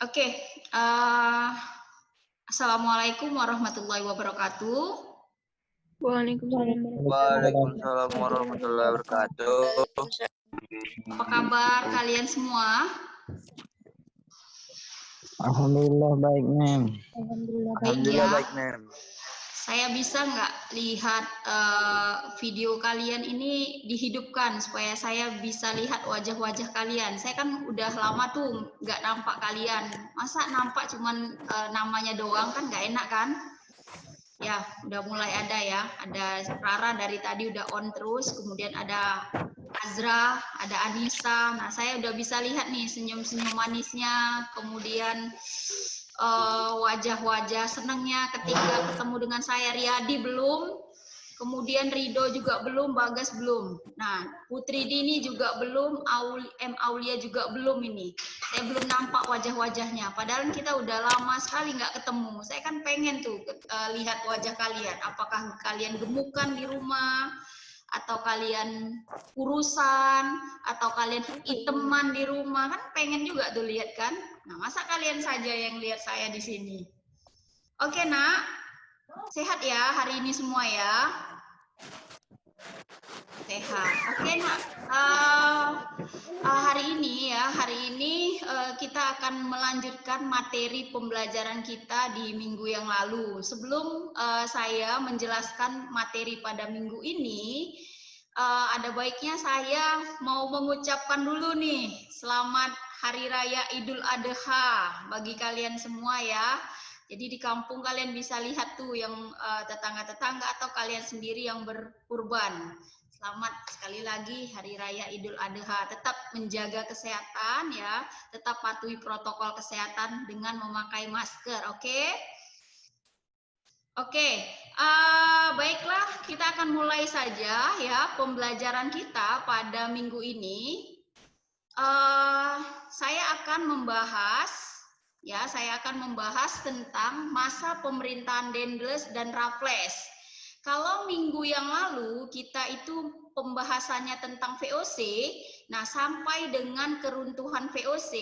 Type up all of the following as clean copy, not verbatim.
Oke, eh, Assalamualaikum warahmatullahi wabarakatuh. Waalaikumsalam warahmatullahi Waalaikumsalam warahmatullahi wabarakatuh. Apa kabar kalian semua? Alhamdulillah baik, Mem. Alhamdulillah baik. Alhamdulillah Ya, baik, Mem. saya bisa nggak lihat video kalian ini dihidupkan supaya saya bisa lihat wajah-wajah kalian. Saya kan udah lama tuh nggak nampak kalian. Masa nampak cuman namanya doang kan nggak enak kan? Ya, udah mulai ada ya. Ada Rara dari tadi udah on terus, kemudian ada Azra, ada Anissa. Nah, saya udah bisa lihat nih senyum-senyum manisnya, kemudian wajah-wajah senangnya ketika ketemu dengan saya. Riyadi belum, kemudian Rido juga belum, Bagas belum. Nah, Putri Dini juga belum, Aulia juga belum ini. Saya belum nampak wajah-wajahnya. Padahal kita udah lama sekali nggak ketemu. Saya kan pengen tuh lihat wajah kalian. Apakah kalian gemukan di rumah, atau kalian urusan, atau kalian iteman di rumah, kan pengen juga tuh lihat kan. Nah, masa kalian saja yang lihat saya di sini? Oke, Nak. Sehat ya hari ini semua ya? Sehat. Oke, Nak. Hari ini kita akan melanjutkan materi pembelajaran kita di minggu yang lalu. Sebelum saya menjelaskan materi pada minggu ini, ada baiknya saya mau mengucapkan dulu nih, selamat Hari Raya Idul Adha bagi kalian semua ya. Jadi di kampung kalian bisa lihat tuh yang tetangga-tetangga atau kalian sendiri yang berkurban. Selamat sekali lagi Hari Raya Idul Adha. Tetap menjaga kesehatan ya, tetap patuhi protokol kesehatan dengan memakai masker, oke? Oke, baiklah kita akan mulai saja ya pembelajaran kita pada minggu ini. Saya akan membahas tentang masa pemerintahan Dendles dan Raffles. Kalau minggu yang lalu kita itu pembahasannya tentang VOC, nah sampai dengan keruntuhan VOC,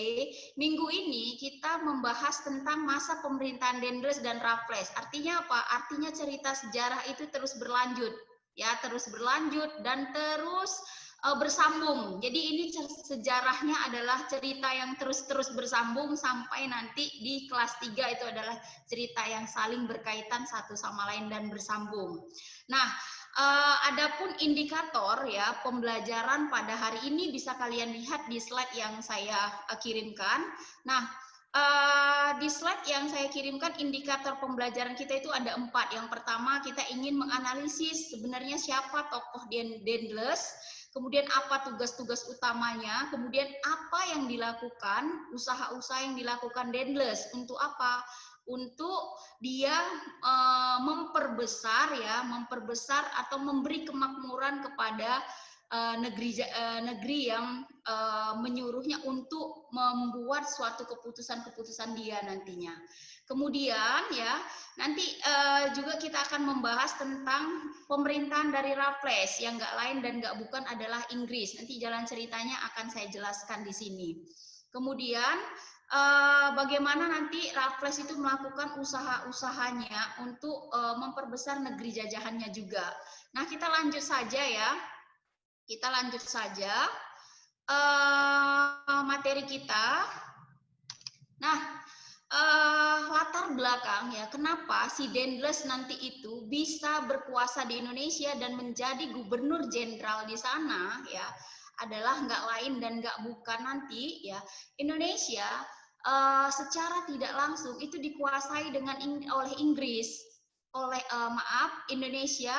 minggu ini kita membahas tentang masa pemerintahan Dendles dan Raffles. Artinya apa? Artinya cerita sejarah itu terus berlanjut, ya terus berlanjut dan terus bersambung. Jadi ini sejarahnya adalah cerita yang terus-terus bersambung sampai nanti di kelas 3 itu adalah cerita yang saling berkaitan satu sama lain dan bersambung. Nah, adapun indikator ya pembelajaran pada hari ini bisa kalian lihat di slide yang saya kirimkan. Nah, di slide yang saya kirimkan indikator pembelajaran kita itu ada 4. Yang pertama kita ingin menganalisis sebenarnya siapa tokoh Dendles, kemudian apa tugas-tugas utamanya, kemudian apa yang dilakukan, usaha-usaha yang dilakukan Dendles untuk apa? Untuk dia memperbesar atau memberi kemakmuran kepada negeri yang menyuruhnya untuk membuat suatu keputusan-keputusan dia nantinya. Kemudian ya, nanti juga kita akan membahas tentang pemerintahan dari Raffles yang nggak lain dan nggak bukan adalah Inggris. Nanti jalan ceritanya akan saya jelaskan di sini. Kemudian bagaimana nanti Raffles itu melakukan usaha-usahanya untuk memperbesar negeri jajahannya juga. Nah, kita lanjut saja ya. Kita lanjut saja materi kita. Nah, latar belakang ya, kenapa si Dendles nanti itu bisa berkuasa di Indonesia dan menjadi gubernur jenderal di sana ya, adalah nggak lain dan nggak bukan nanti ya Indonesia secara tidak langsung itu dikuasai oleh Inggris, Indonesia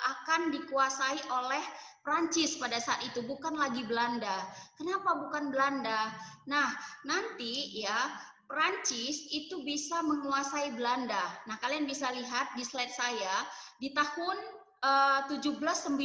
akan dikuasai oleh Prancis pada saat itu, bukan lagi Belanda. Kenapa bukan Belanda? Nah, nanti ya Prancis itu bisa menguasai Belanda. Nah, kalian bisa lihat di slide saya, di tahun 1795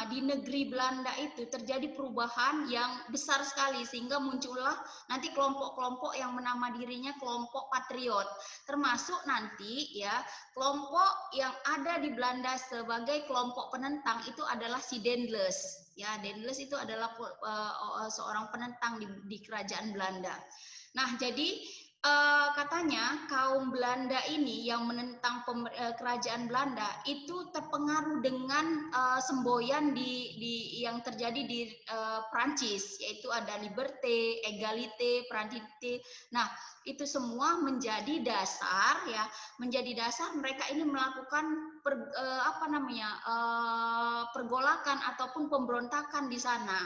di negeri Belanda itu terjadi perubahan yang besar sekali sehingga muncullah nanti kelompok-kelompok yang menama dirinya kelompok patriot, termasuk nanti ya kelompok yang ada di Belanda sebagai kelompok penentang itu adalah si Dendles. Ya, Dendles itu adalah seorang penentang di kerajaan Belanda. Nah, jadi katanya kaum Belanda ini yang menentang kerajaan Belanda itu terpengaruh dengan semboyan yang terjadi di Prancis, yaitu ada liberté, égalité, fraternité. Nah, itu semua menjadi dasar ya, menjadi dasar mereka ini melakukan pergolakan ataupun pemberontakan di sana.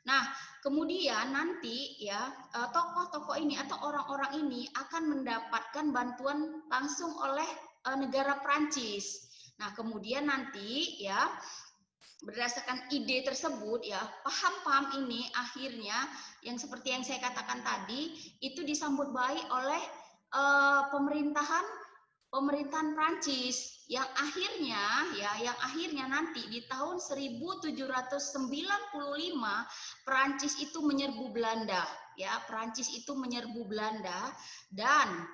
Nah, kemudian nanti ya tokoh-tokoh ini atau orang-orang ini akan mendapatkan bantuan langsung oleh negara Prancis. Nah, kemudian nanti ya berdasarkan ide tersebut ya, paham-paham ini akhirnya yang seperti yang saya katakan tadi itu disambut baik oleh pemerintahan Prancis yang akhirnya nanti di tahun 1795 Prancis itu menyerbu Belanda ya, Prancis itu menyerbu Belanda dan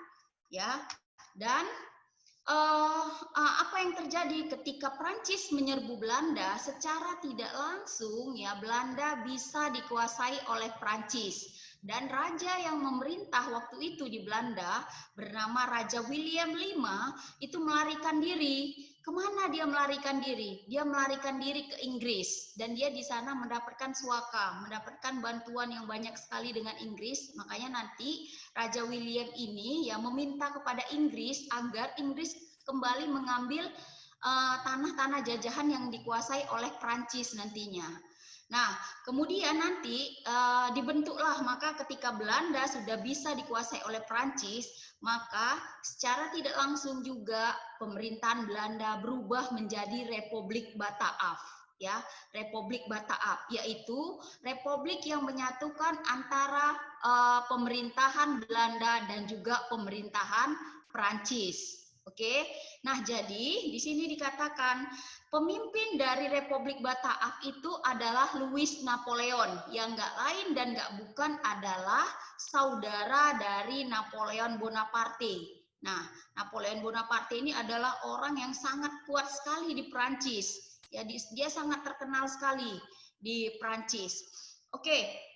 apa yang terjadi ketika Prancis menyerbu Belanda secara tidak langsung ya, Belanda bisa dikuasai oleh Prancis. Dan raja yang memerintah waktu itu di Belanda bernama Raja William V itu melarikan diri. Kemana dia melarikan diri? Dia melarikan diri ke Inggris dan dia di sana mendapatkan suaka, mendapatkan bantuan yang banyak sekali dengan Inggris. Makanya nanti Raja William ini ya meminta kepada Inggris agar Inggris kembali mengambil tanah-tanah jajahan yang dikuasai oleh Prancis nantinya. Nah, kemudian nanti dibentuklah, maka ketika Belanda sudah bisa dikuasai oleh Prancis, maka secara tidak langsung juga pemerintahan Belanda berubah menjadi Republik Bataaf, ya, Republik Bataaf, yaitu republik yang menyatukan antara pemerintahan Belanda dan juga pemerintahan Prancis. Oke, nah jadi di sini dikatakan pemimpin dari Republik Bataaf itu adalah Louis Napoleon, yang nggak lain dan nggak bukan adalah saudara dari Napoleon Bonaparte. Nah, Napoleon Bonaparte ini adalah orang yang sangat kuat sekali di Prancis. Ya, dia sangat terkenal sekali di Prancis. Oke.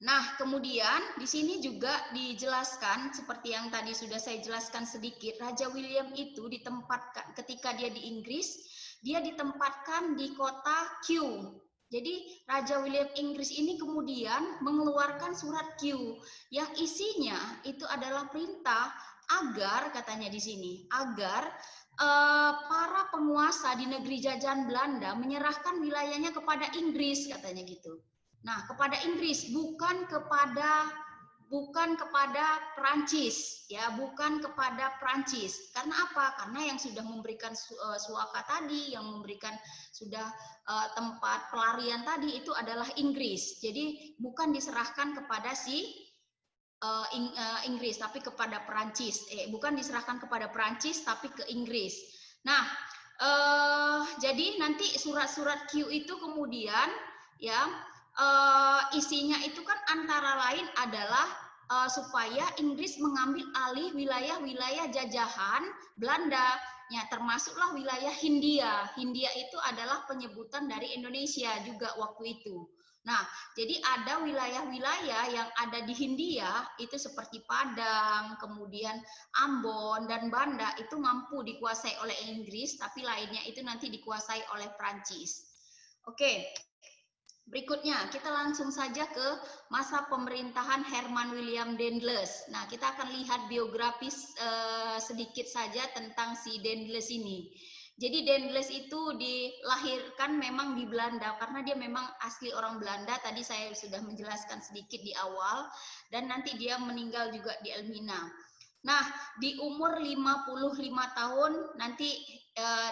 Nah, kemudian di sini juga dijelaskan seperti yang tadi sudah saya jelaskan sedikit, Raja William itu ditempatkan ketika dia di Inggris, dia ditempatkan di kota Kew. Jadi Raja William Inggris ini kemudian mengeluarkan surat Kew yang isinya itu adalah perintah agar, katanya di sini, agar para penguasa di negeri jajahan Belanda menyerahkan wilayahnya kepada Inggris, katanya gitu. Nah, kepada Inggris, bukan kepada Prancis, ya, bukan kepada Prancis. Karena apa? Karena yang sudah memberikan suaka tadi, yang memberikan sudah tempat pelarian tadi itu adalah Inggris. Jadi bukan diserahkan kepada Inggris, tapi kepada Prancis. Bukan diserahkan kepada Prancis, tapi ke Inggris. Nah, jadi nanti surat-surat Q itu kemudian ya. Isinya itu kan antara lain adalah supaya Inggris mengambil alih wilayah-wilayah jajahan Belanda, ya, termasuklah wilayah Hindia. Hindia itu adalah penyebutan dari Indonesia juga waktu itu. Nah, jadi ada wilayah-wilayah yang ada di Hindia itu seperti Padang, kemudian Ambon dan Banda itu mampu dikuasai oleh Inggris, tapi lainnya itu nanti dikuasai oleh Prancis. Oke. Berikutnya, kita langsung saja ke masa pemerintahan Herman William Daendels. Nah, kita akan lihat biografis sedikit saja tentang si Daendels ini. Jadi Daendels itu dilahirkan memang di Belanda, karena dia memang asli orang Belanda. Tadi saya sudah menjelaskan sedikit di awal, dan nanti dia meninggal juga di Elmina. Nah, di umur 55 tahun nanti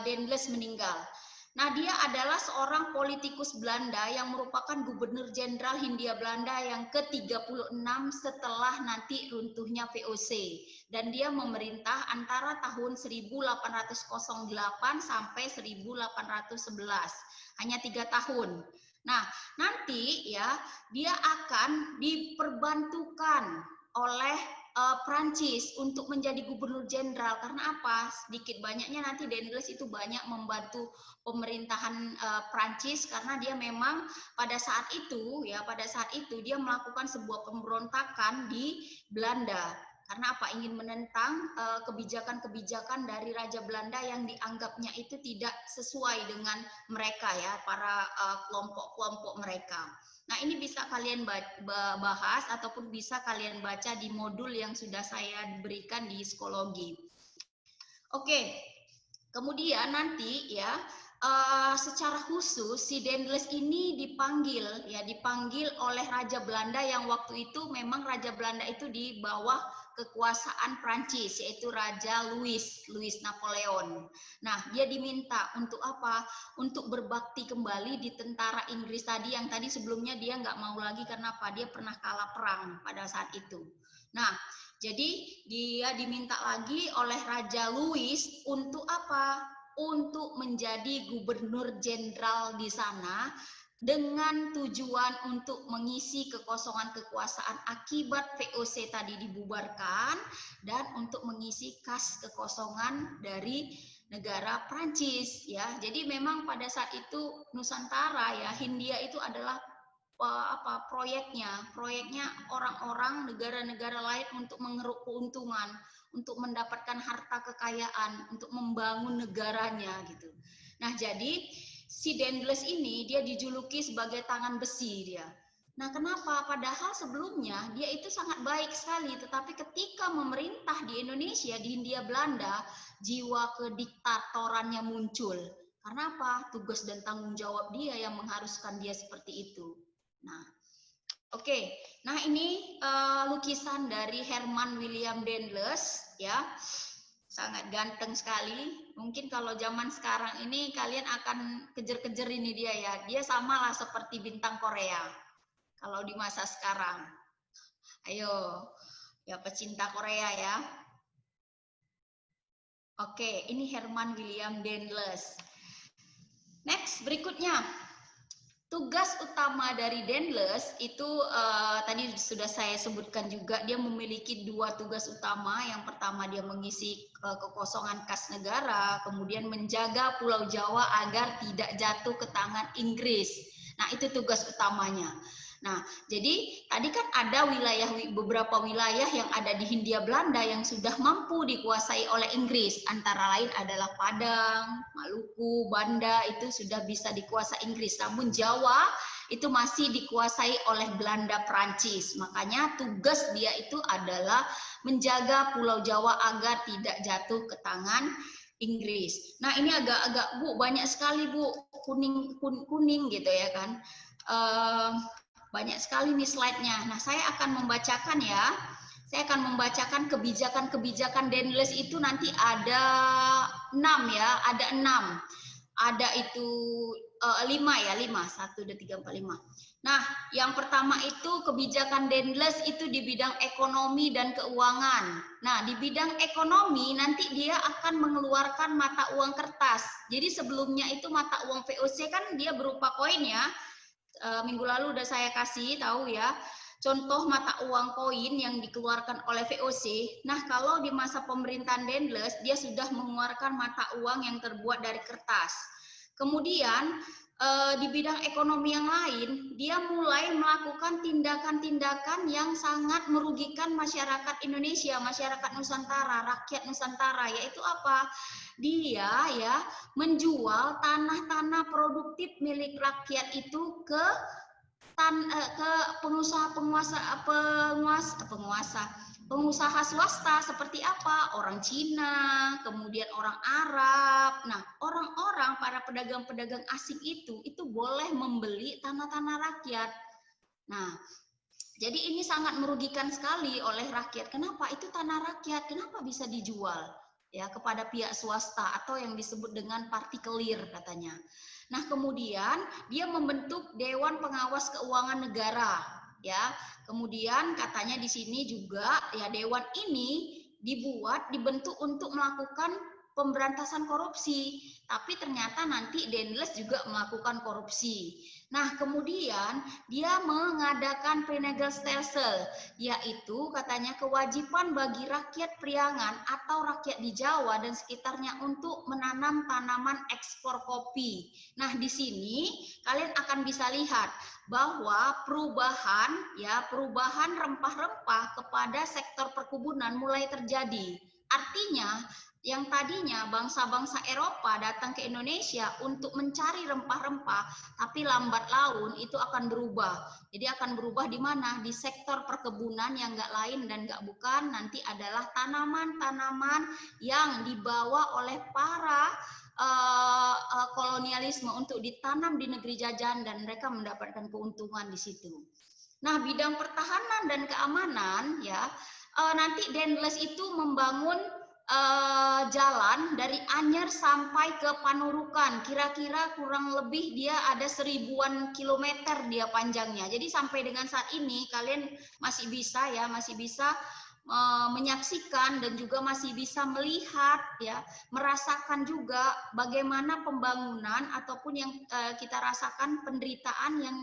Daendels meninggal. Nah, dia adalah seorang politikus Belanda yang merupakan gubernur jenderal Hindia Belanda yang ke-36 setelah nanti runtuhnya VOC. Dan dia memerintah antara tahun 1808 sampai 1811. Hanya 3 tahun. Nah, nanti ya dia akan diperbantukan oleh Prancis untuk menjadi gubernur jenderal. Karena apa? Sedikit banyaknya nanti Dendles itu banyak membantu pemerintahan Prancis karena dia memang pada saat itu dia melakukan sebuah pemberontakan di Belanda. Karena apa? Ingin menentang kebijakan-kebijakan dari Raja Belanda yang dianggapnya itu tidak sesuai dengan mereka ya, para kelompok-kelompok mereka. Nah, ini bisa kalian bahas ataupun bisa kalian baca di modul yang sudah saya berikan di psikologi. Oke, kemudian nanti ya, secara khusus si Dendles ini dipanggil oleh Raja Belanda yang waktu itu memang Raja Belanda itu di bawah kekuasaan Prancis, yaitu Raja Louis Napoleon. Nah, dia diminta untuk apa? Untuk berbakti kembali di tentara Inggris tadi yang tadi sebelumnya dia nggak mau lagi karena apa? Dia pernah kalah perang pada saat itu. Nah, jadi dia diminta lagi oleh Raja Louis untuk apa? Untuk menjadi gubernur jenderal di sana dengan tujuan untuk mengisi kekosongan kekuasaan akibat VOC tadi dibubarkan dan untuk mengisi kas kekosongan dari negara Prancis ya. Jadi memang pada saat itu Nusantara ya, Hindia itu adalah proyeknya orang-orang negara-negara lain untuk mengeruk keuntungan, untuk mendapatkan harta kekayaan, untuk membangun negaranya gitu. Nah, jadi si Dendles ini dia dijuluki sebagai tangan besi dia. Nah, kenapa? Padahal sebelumnya dia itu sangat baik sekali, tetapi ketika memerintah di Indonesia, di Hindia Belanda, jiwa kediktatorannya muncul. Karena apa? Tugas dan tanggung jawab dia yang mengharuskan dia seperti itu. Nah, oke. Nah, ini lukisan dari Herman William Dendles ya. Sangat ganteng sekali. Mungkin kalau zaman sekarang ini kalian akan kejar-kejar ini dia ya. Dia samalah seperti bintang Korea. Kalau di masa sekarang. Ayo, ya pecinta Korea ya. Oke, ini Herman William Dendles. Next, berikutnya. Tugas utama dari Dendles itu tadi sudah saya sebutkan juga, dia memiliki dua tugas utama. Yang pertama dia mengisi kekosongan kas negara, kemudian menjaga Pulau Jawa agar tidak jatuh ke tangan Inggris. Nah, itu tugas utamanya. Nah, jadi tadi kan ada beberapa wilayah yang ada di Hindia Belanda yang sudah mampu dikuasai oleh Inggris. Antara lain adalah Padang, Maluku, Banda itu sudah bisa dikuasai Inggris. Namun Jawa itu masih dikuasai oleh Belanda Prancis. Makanya tugas dia itu adalah menjaga Pulau Jawa agar tidak jatuh ke tangan Inggris. Nah, ini agak-agak Bu, banyak sekali Bu, kuning gitu ya kan. Banyak sekali nih slide-nya. Nah, saya akan membacakan ya. Saya akan membacakan kebijakan-kebijakan Dendles itu nanti ada 6 ya, ada 6. Ada itu 5 ya, 5. 1, 2, 3, 4, 5. Nah, yang pertama itu kebijakan Dendles itu di bidang ekonomi dan keuangan. Nah, di bidang ekonomi nanti dia akan mengeluarkan mata uang kertas. Jadi sebelumnya itu mata uang VOC kan dia berupa koin ya. Minggu lalu udah saya kasih tahu ya, contoh mata uang koin yang dikeluarkan oleh VOC. Nah, kalau di masa pemerintahan Dendles, dia sudah mengeluarkan mata uang yang terbuat dari kertas. Kemudian, di bidang ekonomi yang lain, dia mulai melakukan tindakan-tindakan yang sangat merugikan masyarakat Indonesia, masyarakat Nusantara, rakyat Nusantara, yaitu apa? Dia ya menjual tanah-tanah produktif milik rakyat itu ke pengusaha swasta seperti apa? Orang Cina, kemudian orang Arab. Nah, orang-orang para pedagang-pedagang asing itu boleh membeli tanah-tanah rakyat. Nah, jadi ini sangat merugikan sekali oleh rakyat. Kenapa? Itu tanah rakyat, kenapa bisa dijual ya kepada pihak swasta atau yang disebut dengan partikelir katanya. Nah, kemudian dia membentuk Dewan Pengawas Keuangan Negara ya. Kemudian katanya di sini juga ya dewan ini dibentuk untuk melakukan pemberantasan korupsi, tapi ternyata nanti Dendles juga melakukan korupsi. Nah, kemudian dia mengadakan Prenegelsstelsel, yaitu katanya kewajiban bagi rakyat Priangan atau rakyat di Jawa dan sekitarnya untuk menanam tanaman ekspor kopi. Nah, di sini kalian akan bisa lihat bahwa perubahan rempah-rempah kepada sektor perkebunan mulai terjadi. Artinya, yang tadinya bangsa-bangsa Eropa datang ke Indonesia untuk mencari rempah-rempah, tapi lambat laun itu akan berubah. Jadi akan berubah di mana? Di sektor perkebunan yang nggak lain dan nggak bukan nanti adalah tanaman-tanaman yang dibawa oleh para kolonialisme untuk ditanam di negeri jajan dan mereka mendapatkan keuntungan di situ. Nah, bidang pertahanan dan keamanan ya nanti Dendles itu membangun jalan dari Anyer sampai ke Panurukan, kira-kira kurang lebih dia ada 1000-an kilometer dia panjangnya. Jadi sampai dengan saat ini kalian masih bisa menyaksikan dan juga masih bisa melihat ya, merasakan juga bagaimana pembangunan ataupun yang kita rasakan penderitaan yang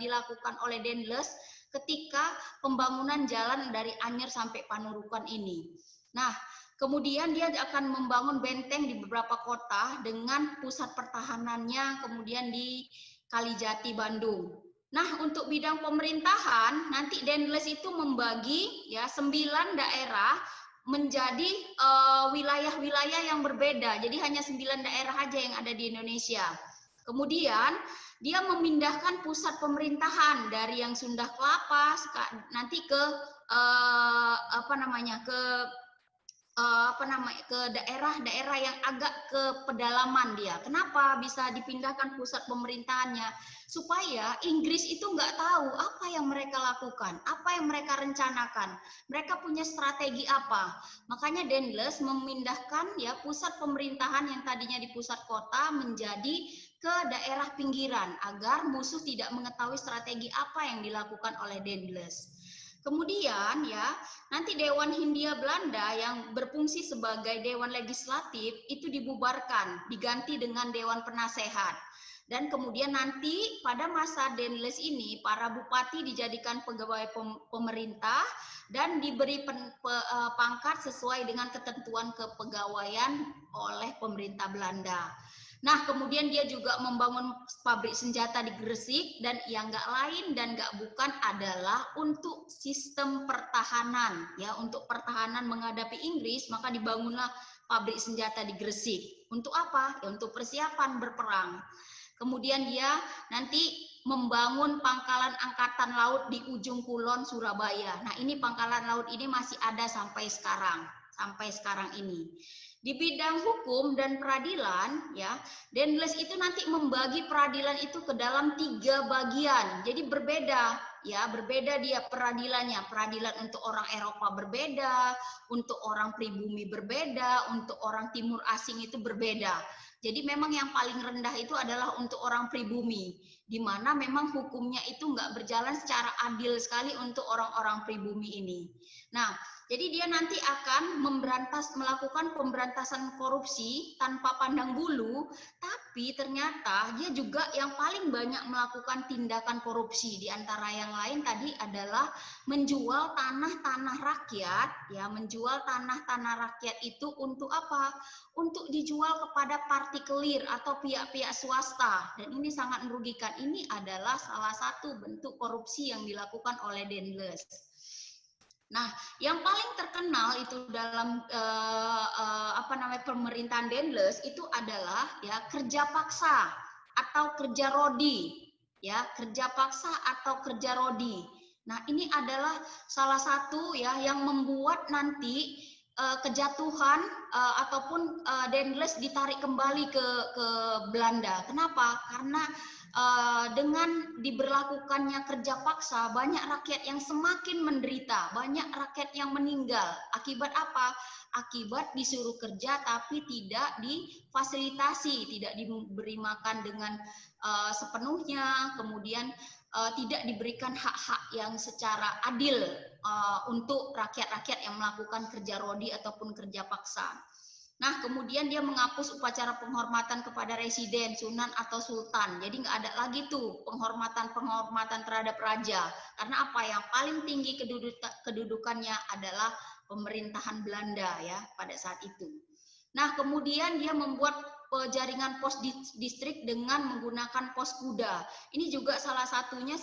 dilakukan oleh Dendles ketika pembangunan jalan dari Anyer sampai Panurukan ini. Nah, kemudian dia akan membangun benteng di beberapa kota dengan pusat pertahanannya kemudian di Kalijati, Bandung. Nah, untuk bidang pemerintahan, nanti Dendles itu membagi ya 9 daerah menjadi wilayah-wilayah yang berbeda. Jadi hanya 9 daerah aja yang ada di Indonesia. Kemudian dia memindahkan pusat pemerintahan dari yang Sunda Kelapa nanti ke ke daerah-daerah yang agak ke pedalaman dia. Kenapa bisa dipindahkan pusat pemerintahannya? Supaya Inggris itu nggak tahu apa yang mereka lakukan, apa yang mereka rencanakan. Mereka punya strategi apa. Makanya Dendles memindahkan ya pusat pemerintahan yang tadinya di pusat kota menjadi ke daerah pinggiran agar musuh tidak mengetahui strategi apa yang dilakukan oleh Dendles. Kemudian ya, nanti Dewan Hindia Belanda yang berfungsi sebagai dewan legislatif itu dibubarkan, diganti dengan Dewan Penasehat. Dan kemudian nanti pada masa Dendles ini, para bupati dijadikan pegawai pemerintah dan diberi pangkat sesuai dengan ketentuan kepegawaian oleh pemerintah Belanda. Nah, kemudian dia juga membangun pabrik senjata di Gresik dan yang nggak lain dan nggak bukan adalah untuk sistem pertahanan. Ya, untuk pertahanan menghadapi Inggris, maka dibangunlah pabrik senjata di Gresik. Untuk apa? Ya, untuk persiapan berperang. Kemudian dia nanti membangun pangkalan angkatan laut di ujung kulon Surabaya. Nah, ini pangkalan laut ini masih ada sampai sekarang ini. Di bidang hukum dan peradilan, ya, Dendles itu nanti membagi peradilan itu ke dalam 3 bagian. Jadi berbeda, ya, berbeda dia peradilannya. Peradilan untuk orang Eropa berbeda, untuk orang pribumi berbeda, untuk orang Timur Asing itu berbeda. Jadi memang yang paling rendah itu adalah untuk orang pribumi, di mana memang hukumnya itu nggak berjalan secara adil sekali untuk orang-orang pribumi ini. Nah, jadi dia nanti akan melakukan pemberantasan korupsi tanpa pandang bulu, tapi ternyata dia juga yang paling banyak melakukan tindakan korupsi. Di antara yang lain tadi adalah menjual tanah-tanah rakyat, ya, menjual tanah-tanah rakyat itu untuk apa? Untuk dijual kepada partikelir atau pihak-pihak swasta. Dan ini sangat merugikan. Ini adalah salah satu bentuk korupsi yang dilakukan oleh Dendles. Nah, yang paling terkenal itu dalam pemerintahan Dendles itu adalah ya kerja paksa atau kerja rodi, ya, kerja paksa atau kerja rodi. Nah, ini adalah salah satu ya yang membuat nanti kejatuhan ataupun Dendles ditarik kembali ke Belanda. Kenapa? Karena dengan diberlakukannya kerja paksa, banyak rakyat yang semakin menderita, banyak rakyat yang meninggal. Akibat apa? Akibat disuruh kerja tapi tidak difasilitasi, tidak diberi makan dengan sepenuhnya, kemudian tidak diberikan hak-hak yang secara adil untuk rakyat-rakyat yang melakukan kerja rodi ataupun kerja paksa. Nah, kemudian dia menghapus upacara penghormatan kepada residen, sunan atau sultan. Jadi nggak ada lagi tuh penghormatan terhadap raja. Karena apa? Yang paling tinggi kedudukannya adalah pemerintahan Belanda ya pada saat itu. Nah, kemudian dia membuat jaringan pos distrik dengan menggunakan pos kuda. Ini juga salah satunya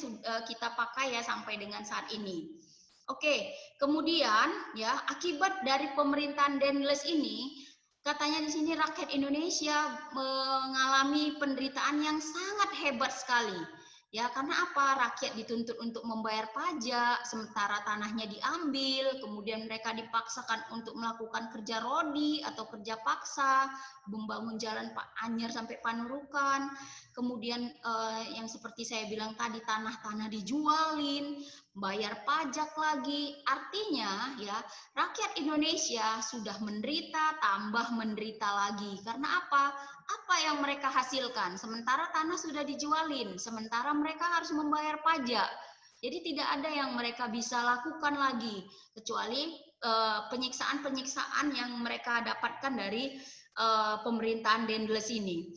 kita pakai ya sampai dengan saat ini. Oke, kemudian ya akibat dari pemerintahan Dendles ini, katanya di sini rakyat Indonesia mengalami penderitaan yang sangat hebat sekali. Ya, karena apa? Rakyat dituntut untuk membayar pajak, sementara tanahnya diambil, kemudian mereka dipaksakan untuk melakukan kerja rodi atau kerja paksa, membangun jalan Pak Anyer sampai Panurukan, kemudian yang seperti saya bilang tadi tanah-tanah dijualin, bayar pajak lagi. Artinya ya rakyat Indonesia sudah menderita tambah menderita lagi. Karena apa? Apa yang mereka hasilkan? Sementara tanah sudah dijualin, sementara mereka harus membayar pajak. Jadi tidak ada yang mereka bisa lakukan lagi kecuali penyiksaan-penyiksaan yang mereka dapatkan dari pemerintahan Dendles ini.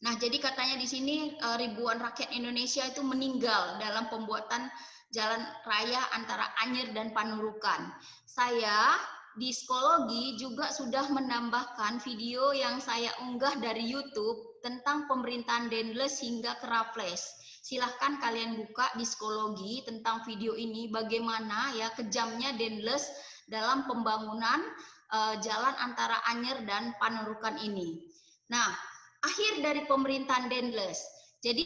Nah, jadi katanya di sini ribuan rakyat Indonesia itu meninggal dalam pembuatan jalan raya antara Anyer dan Panurukan. Saya di psikologi juga sudah menambahkan video yang saya unggah dari YouTube tentang pemerintahan Dendles hingga ke Raffles. Silahkan kalian buka di psikologi tentang video ini bagaimana ya kejamnya Dendles dalam pembangunan jalan antara Anyer dan Panurukan ini. Nah, akhir dari pemerintahan Dendles. Jadi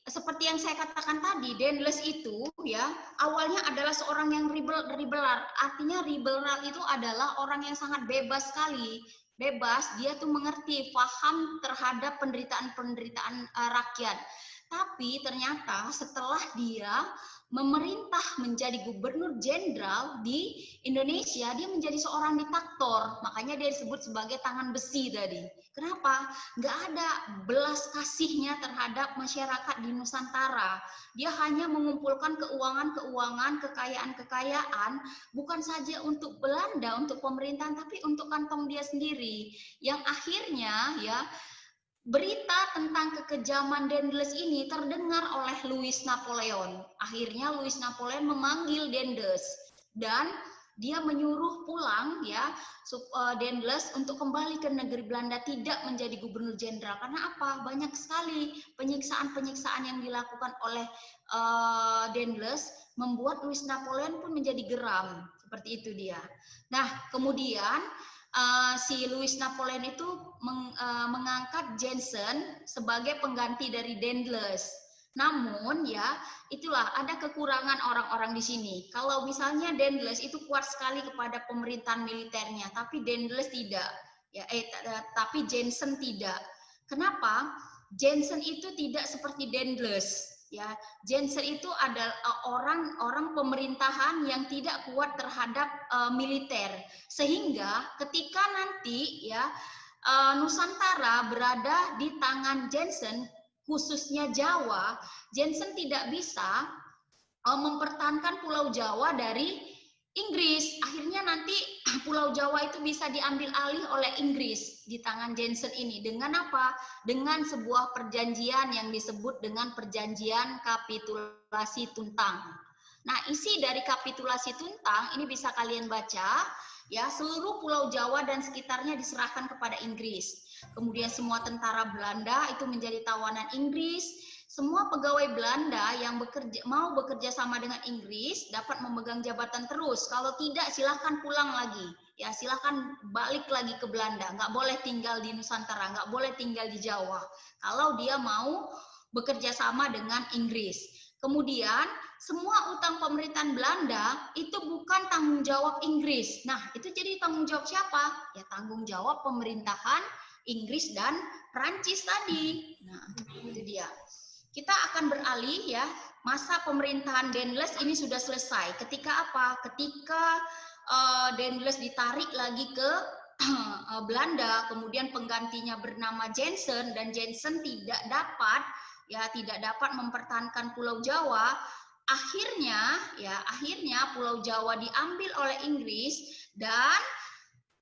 seperti yang saya katakan tadi, Dendles itu ya awalnya adalah seorang yang liberal. Artinya liberal itu adalah orang yang sangat bebas sekali. Bebas, dia tuh mengerti, paham terhadap penderitaan-penderitaan rakyat. Tapi ternyata setelah dia memerintah menjadi gubernur jenderal di Indonesia, dia menjadi seorang diktator. Makanya dia disebut sebagai tangan besi tadi. Kenapa? Nggak ada belas kasihnya terhadap masyarakat di Nusantara. Dia hanya mengumpulkan keuangan-keuangan, kekayaan-kekayaan, bukan saja untuk Belanda, untuk pemerintahan, tapi untuk kantong dia sendiri. Yang akhirnya ya berita tentang kekejaman Dendles ini terdengar oleh Louis Napoleon. Akhirnya Louis Napoleon memanggil Dendles dan dia menyuruh pulang ya Dendles untuk kembali ke negeri Belanda, tidak menjadi gubernur jenderal. Karena apa? Banyak sekali penyiksaan-penyiksaan yang dilakukan oleh Dendles membuat Louis Napoleon pun menjadi geram. Seperti itu dia. Nah, kemudian si Louis Napoleon itu mengangkat Jensen sebagai pengganti dari Dendles. Namun ya itulah ada kekurangan orang-orang di sini. Kalau misalnya Dendles itu kuat sekali kepada pemerintahan militernya, tapi Dendles tidak. Ya, tapi Jensen tidak. Kenapa? Jensen itu tidak seperti Dendles. Ya, Jensen itu adalah orang pemerintahan yang tidak kuat terhadap militer, sehingga ketika nanti ya Nusantara berada di tangan Jensen, khususnya Jawa, Jensen tidak bisa mempertahankan Pulau Jawa dari Inggris. Akhirnya nanti Pulau Jawa itu bisa diambil alih oleh Inggris di tangan Jensen ini. Dengan apa? Dengan sebuah perjanjian yang disebut dengan perjanjian kapitulasi Tuntang. Nah, isi dari kapitulasi Tuntang ini bisa kalian baca. Ya, seluruh Pulau Jawa dan sekitarnya diserahkan kepada Inggris. Kemudian semua tentara Belanda itu menjadi tawanan Inggris. Semua pegawai Belanda yang mau bekerja sama dengan Inggris dapat memegang jabatan terus. Kalau tidak, silahkan pulang lagi. Ya, silahkan balik lagi ke Belanda. Nggak boleh tinggal di Nusantara, nggak boleh tinggal di Jawa. Kalau dia mau bekerja sama dengan Inggris. Kemudian, semua utang pemerintahan Belanda itu bukan tanggung jawab Inggris. Nah, itu jadi tanggung jawab siapa? Ya, tanggung jawab pemerintahan Inggris dan Prancis tadi. Nah, itu dia. Kita akan beralih ya, masa pemerintahan Dendles ini sudah selesai. Ketika apa? Ketika Dendles ditarik lagi ke Belanda, kemudian penggantinya bernama Jensen, dan Jensen tidak dapat mempertahankan Pulau Jawa. Akhirnya Pulau Jawa diambil oleh Inggris dan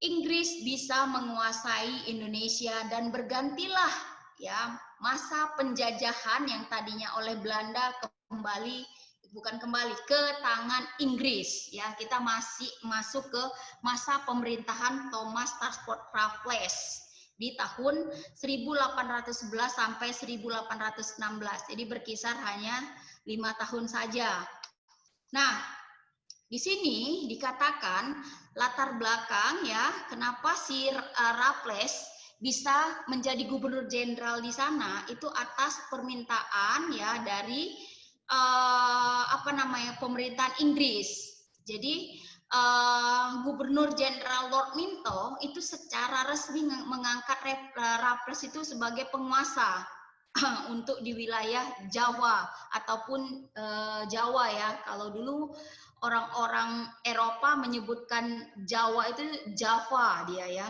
Inggris bisa menguasai Indonesia dan bergantilah ya masa penjajahan yang tadinya oleh Belanda ke tangan Inggris ya. Kita masih masuk ke masa pemerintahan Thomas Stafford Raffles di tahun 1811 sampai 1816. Jadi berkisar hanya 5 tahun saja. Nah, di sini dikatakan latar belakang ya, kenapa si Raffles bisa menjadi gubernur jenderal di sana itu atas permintaan ya dari pemerintahan Inggris. Jadi Gubernur Jenderal Lord Minto itu secara resmi mengangkat Raffles itu sebagai penguasa untuk di wilayah Jawa ataupun Jawa ya. Kalau dulu orang-orang Eropa menyebutkan Jawa itu Java dia ya.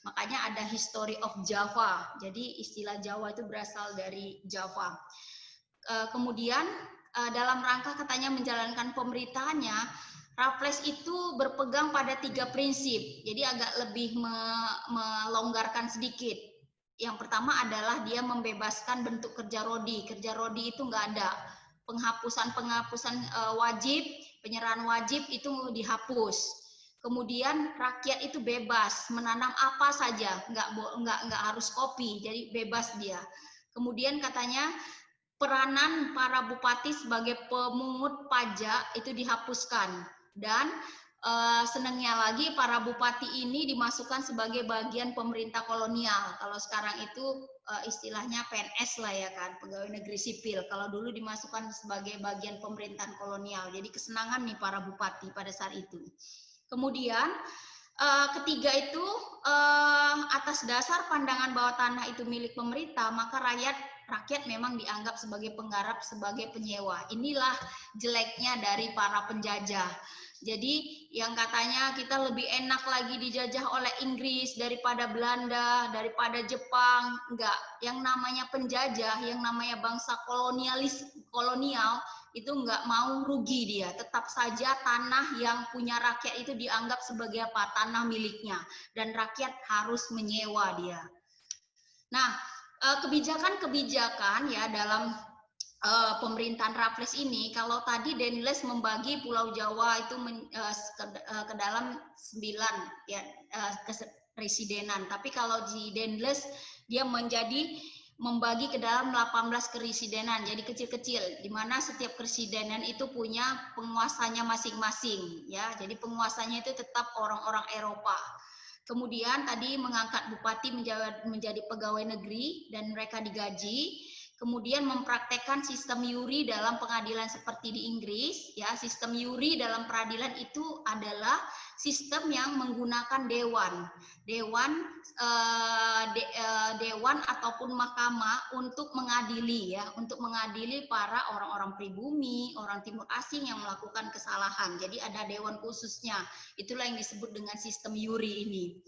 Makanya ada History of Java. Jadi istilah Jawa itu berasal dari Java. Kemudian dalam rangka katanya menjalankan pemerintahannya, Raffles itu berpegang pada 3 prinsip. Jadi agak lebih melonggarkan sedikit. Yang pertama adalah dia membebaskan bentuk kerja rodi. Kerja rodi itu nggak ada. Penghapusan wajib, penyerahan wajib itu dihapus. Kemudian rakyat itu bebas menanam apa saja, nggak harus kopi, jadi bebas dia. Kemudian katanya peranan para bupati sebagai pemungut pajak itu dihapuskan dan senangnya lagi para bupati ini dimasukkan sebagai bagian pemerintah kolonial. Kalau sekarang itu istilahnya PNS lah ya kan, pegawai negeri sipil. Kalau dulu dimasukkan sebagai bagian pemerintahan kolonial. Jadi kesenangan nih para bupati pada saat itu. Kemudian ketiga itu atas dasar pandangan bahwa tanah itu milik pemerintah, maka rakyat memang dianggap sebagai penggarap, sebagai penyewa. Inilah jeleknya dari para penjajah. Jadi yang katanya kita lebih enak lagi dijajah oleh Inggris daripada Belanda, daripada Jepang, enggak. Yang namanya penjajah, yang namanya bangsa kolonial itu enggak mau rugi dia. Tetap saja tanah yang punya rakyat itu dianggap sebagai apa? Tanah miliknya. Dan rakyat harus menyewa dia. Nah, kebijakan-kebijakan ya dalam pemerintahan Raffles ini, kalau tadi Dendles membagi Pulau Jawa itu ke dalam 9 ya keresidenan, tapi kalau di Dendles dia membagi ke dalam 18 keresidenan, jadi kecil-kecil, di mana setiap keresidenan itu punya penguasanya masing-masing ya, jadi penguasanya itu tetap orang-orang Eropa. Kemudian tadi mengangkat bupati menjadi pegawai negeri dan mereka digaji. Kemudian mempraktekkan sistem yuri dalam pengadilan seperti di Inggris. Ya, sistem yuri dalam peradilan itu adalah sistem yang menggunakan dewan ataupun mahkamah untuk mengadili ya, untuk mengadili para orang-orang pribumi, orang timur asing yang melakukan kesalahan. Jadi ada dewan khususnya. Itulah yang disebut dengan sistem yuri ini.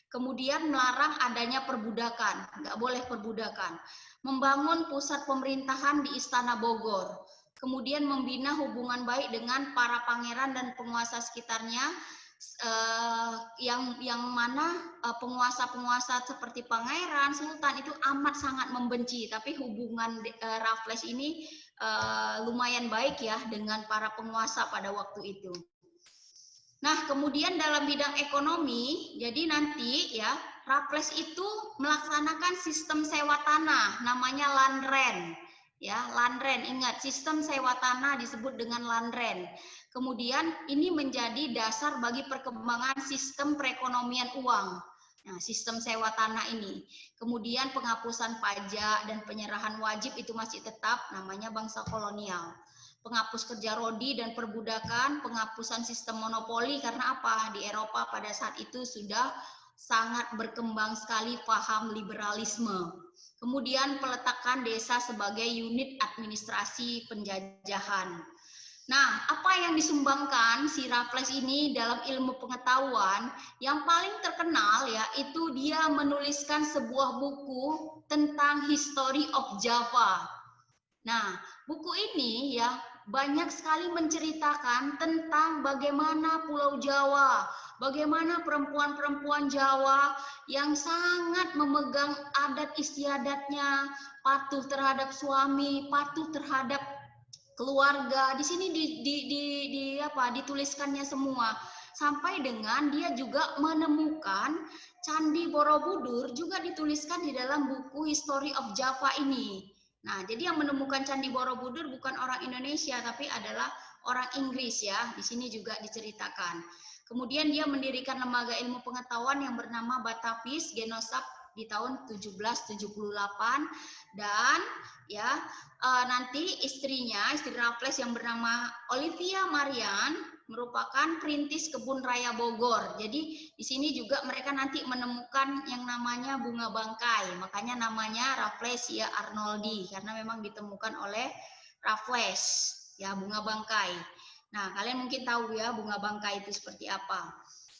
Kemudian melarang adanya perbudakan, nggak boleh perbudakan. Membangun pusat pemerintahan di Istana Bogor. Kemudian membina hubungan baik dengan para pangeran dan penguasa sekitarnya, yang mana penguasa-penguasa seperti pangeran, sultan itu amat sangat membenci. Tapi hubungan Raffles ini lumayan baik ya dengan para penguasa pada waktu itu. Nah, kemudian dalam bidang ekonomi, jadi nanti ya Raffles itu melaksanakan sistem sewa tanah, namanya landrent. Ya, landrent, ingat sistem sewa tanah disebut dengan landrent. Kemudian ini menjadi dasar bagi perkembangan sistem perekonomian uang. Nah, sistem sewa tanah ini. Kemudian penghapusan pajak dan penyerahan wajib itu masih tetap, namanya bangsa kolonial. Penghapus kerja rodi dan perbudakan, penghapusan sistem monopoli, karena apa? Di Eropa pada saat itu sudah sangat berkembang sekali paham liberalisme. Kemudian peletakan desa sebagai unit administrasi penjajahan. Nah, apa yang disumbangkan si Raffles ini dalam ilmu pengetahuan, yang paling terkenal ya, itu dia menuliskan sebuah buku tentang History of Java. Nah, buku ini ya banyak sekali menceritakan tentang bagaimana Pulau Jawa, bagaimana perempuan-perempuan Jawa yang sangat memegang adat istiadatnya, patuh terhadap suami, patuh terhadap keluarga. Di sini dituliskannya semua. Sampai dengan dia juga menemukan Candi Borobudur juga dituliskan di dalam buku History of Java ini. Nah, jadi yang menemukan Candi Borobudur bukan orang Indonesia, tapi adalah orang Inggris ya. Di sini juga diceritakan. Kemudian dia mendirikan lembaga ilmu pengetahuan yang bernama Batavus Genossap di tahun 1778 dan ya nanti istri Raffles yang bernama Olivia Marian merupakan perintis kebun raya Bogor. Jadi di sini juga mereka nanti menemukan yang namanya bunga bangkai. Makanya namanya Rafflesia arnoldi karena memang ditemukan oleh Raffles ya bunga bangkai. Nah, kalian mungkin tahu ya bunga bangkai itu seperti apa.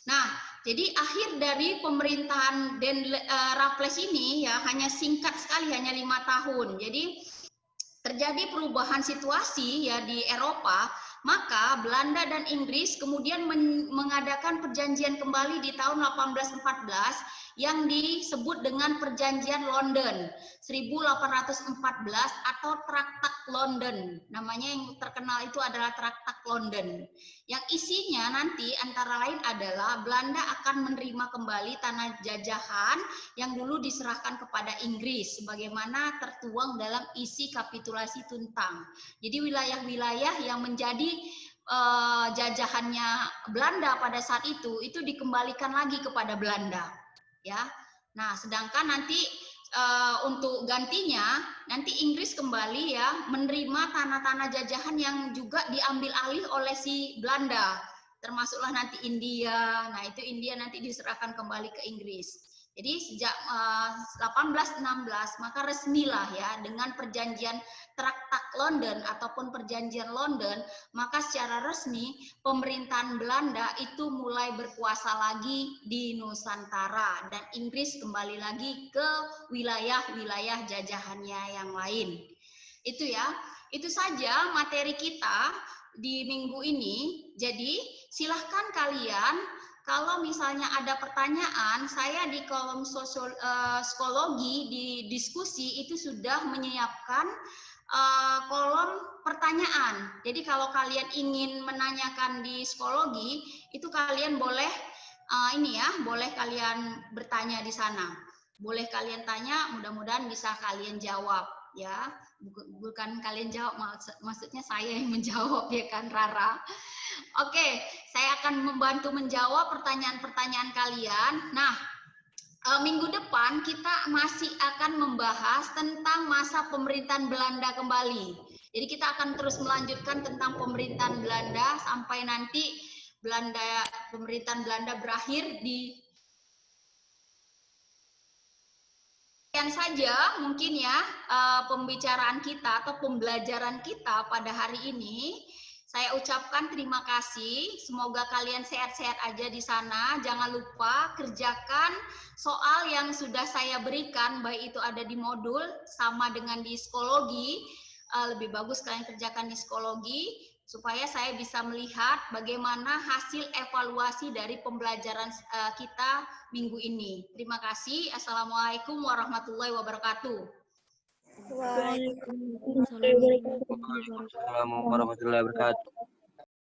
Nah, jadi akhir dari pemerintahan Raffles ini ya hanya singkat sekali, hanya 5 tahun. Jadi terjadi perubahan situasi ya di Eropa, maka Belanda dan Inggris kemudian mengadakan perjanjian kembali di tahun 1814 yang disebut dengan Perjanjian London 1814 atau Traktat London. Namanya yang terkenal itu adalah Traktat London. Yang isinya nanti antara lain adalah Belanda akan menerima kembali tanah jajahan yang dulu diserahkan kepada Inggris sebagaimana tertuang dalam isi kapitulasi Tuntang. Jadi wilayah-wilayah yang menjadi jajahannya Belanda pada saat itu dikembalikan lagi kepada Belanda ya. Nah, sedangkan nanti untuk gantinya nanti Inggris kembali ya menerima tanah-tanah jajahan yang juga diambil alih oleh si Belanda, termasuklah nanti India. Nah, itu India nanti diserahkan kembali ke Inggris. Jadi sejak 1816 maka resmilah ya dengan perjanjian Traktat London ataupun perjanjian London, maka secara resmi pemerintahan Belanda itu mulai berkuasa lagi di Nusantara dan Inggris kembali lagi ke wilayah-wilayah jajahannya yang lain. Itu ya, itu saja materi kita di minggu ini. Jadi silahkan kalian kalau misalnya ada pertanyaan, saya di kolom psikologi di diskusi itu sudah menyiapkan kolom pertanyaan. Jadi kalau kalian ingin menanyakan di psikologi, itu kalian boleh boleh kalian bertanya di sana. Boleh kalian tanya, mudah-mudahan bisa kalian jawab ya. Bukan kalian jawab, maksudnya saya yang menjawab ya kan Rara. Oke, saya akan membantu menjawab pertanyaan-pertanyaan kalian. Nah, minggu depan kita masih akan membahas tentang masa pemerintahan Belanda kembali. Jadi kita akan terus melanjutkan tentang pemerintahan Belanda sampai nanti pemerintahan Belanda berakhir di sekian saja mungkin ya pembicaraan kita atau pembelajaran kita pada hari ini. Saya ucapkan terima kasih. Semoga kalian sehat-sehat aja di sana. Jangan lupa kerjakan soal yang sudah saya berikan, baik itu ada di modul sama dengan di psikologi. Lebih bagus kalian kerjakan di psikologi supaya saya bisa melihat bagaimana hasil evaluasi dari pembelajaran kita minggu ini. Terima kasih. Assalamualaikum warahmatullahi wabarakatuh. Waalaikumsalam warahmatullahi wabarakatuh. Assalamualaikum warahmatullahi wabarakatuh.